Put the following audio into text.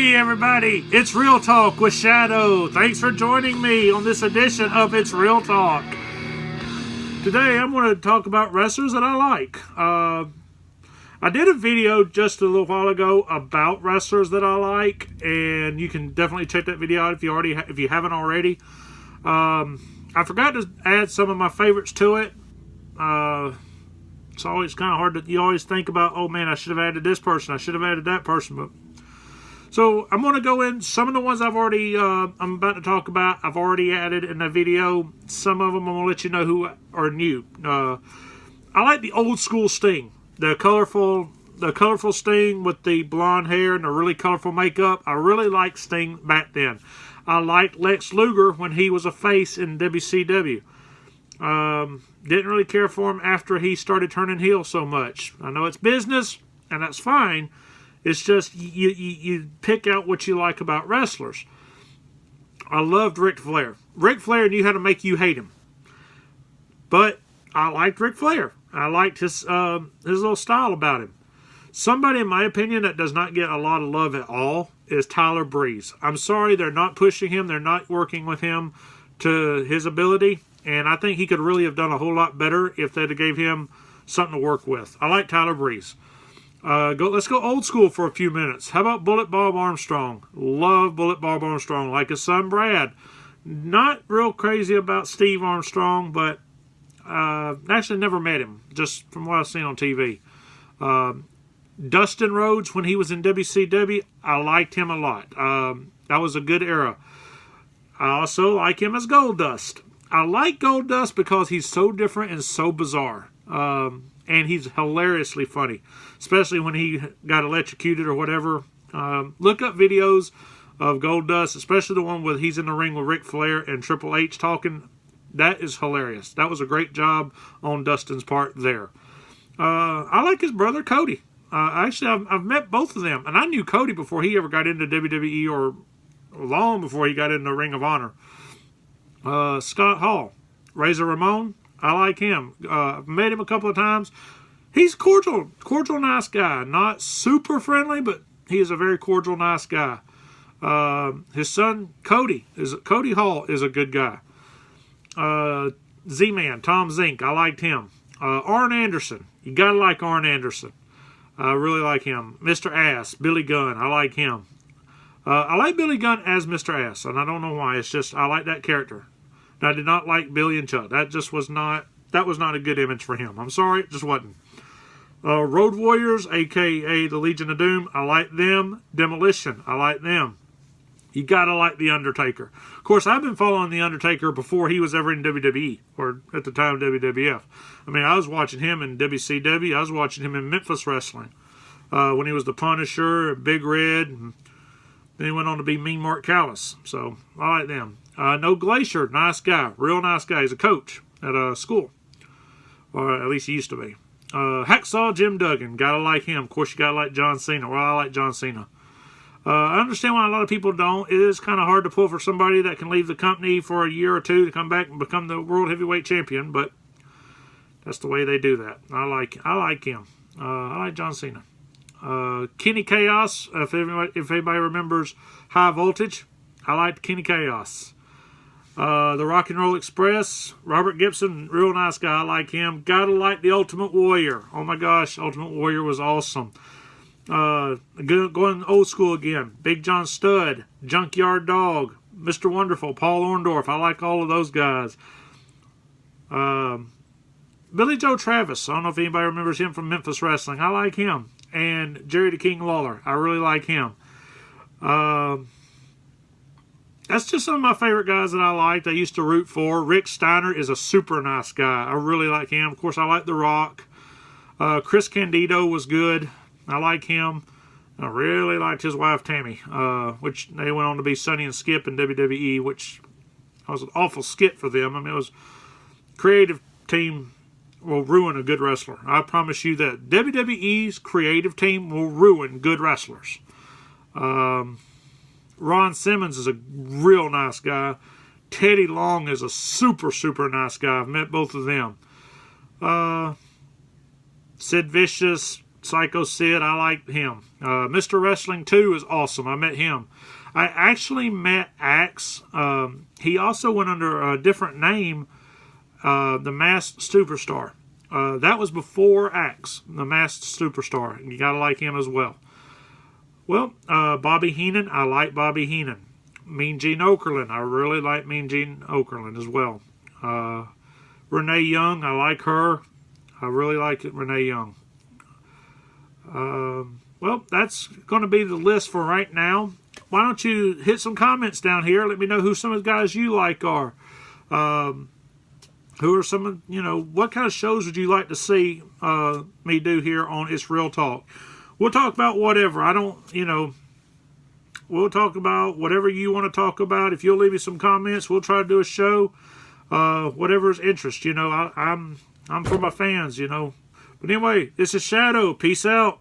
Hey everybody, it's Real Talk with Shadow. Thanks for joining me on this edition of It's Real Talk. Today I'm going to talk about wrestlers that I like. I did a video just a little while ago about wrestlers that I like, and you can definitely check that video out if you haven't already. I forgot to add some of my favorites to it. It's always kind of hard to, you always think about, oh man, I should have added this person, I should have added that person, but so I'm going to go in some of the ones I'm about to talk about. I've already added in the video. Some of them I'm going to let you know who are new. I like the old school Sting, the colorful Sting with the blonde hair and the really colorful makeup. I really liked Sting back then. I liked Lex Luger when he was a face in WCW. Didn't really care for him after he started turning heel so much. I know it's business, and that's fine. It's just you pick out what you like about wrestlers. I loved Ric Flair. Ric Flair knew how to make you hate him. But I liked Ric Flair. I liked his little style about him. Somebody, in my opinion, that does not get a lot of love at all is Tyler Breeze. I'm sorry, they're not pushing him. They're not working with him to his ability. And I think he could really have done a whole lot better if they'd have gave him something to work with. I like Tyler Breeze. Let's go old school for a few minutes. How about Bullet Bob Armstrong? Love Bullet Bob Armstrong. Like his son Brad. Not real crazy about Steve Armstrong, but actually never met him, just from what I've seen on TV. Dustin Rhodes, when he was in WCW, I liked him a lot. That was a good era. I also like him as Goldust. I like Goldust because he's so different and so bizarre. And he's hilariously funny, especially when he got electrocuted or whatever. Look up videos of Goldust, especially the one where he's in the ring with Ric Flair and Triple H talking. That is hilarious. That was a great job on Dustin's part there. I like his brother Cody. Actually, I've met both of them, and I knew Cody before he ever got into WWE or long before he got into Ring of Honor. Scott Hall, Razor Ramon. I like him. I've met him a couple of times. He's cordial, nice guy. Not super friendly, but he is a very cordial, nice guy. His son Cody Hall is a good guy. Z-Man, Tom Zink, I liked him. Arn Anderson, you gotta like Arn Anderson. I really like him. Mr. Ass, Billy Gunn, I like him. I like Billy Gunn as Mr. Ass, and I don't know why. It's just I like that character. I did not like Billy and Chuck. That was not a good image for him. I'm sorry, it just wasn't. Road Warriors, a.k.a. the Legion of Doom, I like them. Demolition, I like them. You gotta like The Undertaker. Of course, I've been following The Undertaker before he was ever in WWE, or at the time WWF. I mean, I was watching him in WCW. I was watching him in Memphis Wrestling. When he was the Punisher, Big Red, and then he went on to be Mean Mark Callis. So, I like them. No Glacier, nice guy, real nice guy. He's a coach at a school, or at least he used to be. Hacksaw Jim Duggan, gotta like him. Of course, you gotta like John Cena. Well, I like John Cena. I understand why a lot of people don't. It is kind of hard to pull for somebody that can leave the company for a year or two to come back and become the World Heavyweight Champion, but that's the way they do that. I like him. I like John Cena. Kenny Chaos, if anybody remembers High Voltage, I liked Kenny Chaos. The Rock and Roll Express, Robert Gibson, real nice guy. I like him. Gotta like the Ultimate Warrior. Oh my gosh, Ultimate Warrior was awesome. Going old school again. Big John Studd, Junkyard Dog, Mr. Wonderful, Paul Orndorff. I like all of those guys. Billy Joe Travis. I don't know if anybody remembers him from Memphis Wrestling. I like him. And Jerry the King Lawler. I really like him. That's just some of my favorite guys that I liked. I used to root for. Rick Steiner is a super nice guy. I really like him. Of course, I like The Rock. Chris Candido was good. I like him. I really liked his wife, Tammy, which they went on to be Sonny and Skip in WWE, which was an awful skit for them. I mean, it was creative team will ruin a good wrestler. I promise you that. WWE's creative team will ruin good wrestlers. Ron Simmons is a real nice guy. Teddy Long is a super, super nice guy. I've met both of them. Sid Vicious, Psycho Sid, I like him. Mr. Wrestling 2 is awesome. I met him. I actually met Axe. He also went under a different name, the Masked Superstar. That was before Axe, the Masked Superstar. You gotta like him as well. Well, Bobby Heenan, I like Bobby Heenan. Mean Gene Okerlund, I really like Mean Gene Okerlund as well. Renee Young, I like her. I really like it, Renee Young. Well, that's going to be the list for right now. Why don't you hit some comments down here? Let me know who some of the guys you like are. Who are some of, what kind of shows would you like to see me do here on It's Real Talk? We'll talk about whatever. We'll talk about whatever you want to talk about. If you'll leave me some comments, we'll try to do a show. Whatever's interest, I'm for my fans, But anyway, this is Shadow. Peace out.